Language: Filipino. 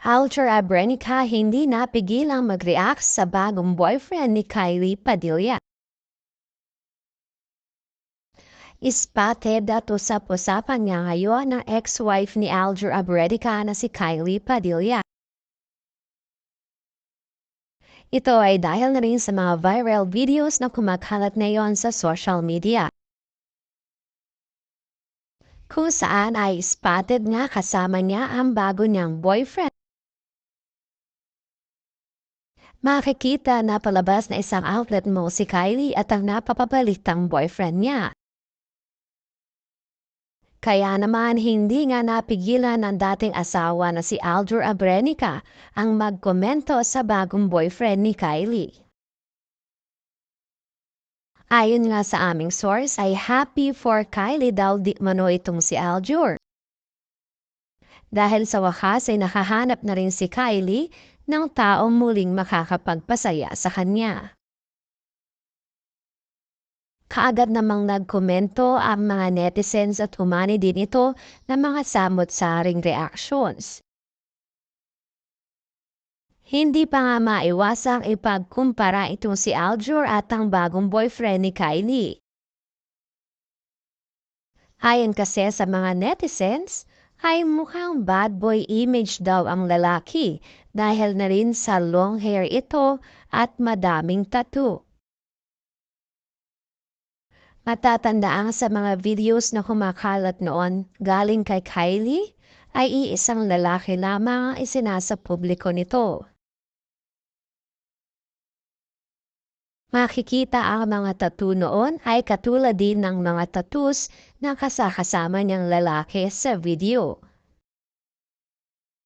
Alger Abrenica hindi napigilang mag-react sa bagong boyfriend ni Kylie Padilla. Spotted at usap-usapan nga ngayon ng ex-wife ni Alger Abrenica na si Kylie Padilla. Ito ay dahil na rin sa mga viral videos na kumakalat ngayon sa social media, kung saan ay spotted nga kasama niya ang bago niyang boyfriend. Makikita na palabas na isang outlet mo si Kylie at ang napapabalitang boyfriend niya. Kaya naman hindi nga napigilan ng dating asawa na si Alger Abrenica ang magkomento sa bagong boyfriend ni Kylie. Ayon nga sa aming source ay happy for Kylie daw di mano itong si Alger. Dahil sa wakas ay nakahanap na rin si Kylie ng taong muling makakapagpasaya sa kanya. Kaagad namang nagkomento ang mga netizens at humani din ito ng mga samot-saring reactions. Hindi pa nga maiwasang ipagkumpara itong si Alger at ang bagong boyfriend ni Kylie. Ayon kasi sa mga netizens, ay mukhang bad boy image daw ang lalaki dahil na rin sa long hair ito at madaming tattoo. Matatandaan sa mga videos na kumakalat noon galing kay Kylie ay iisang lalaki lamang ang isinasa publiko nito. Makikita ang mga tattoo noon ay katulad din ng mga tattoos na kasama niyang lalaki sa video.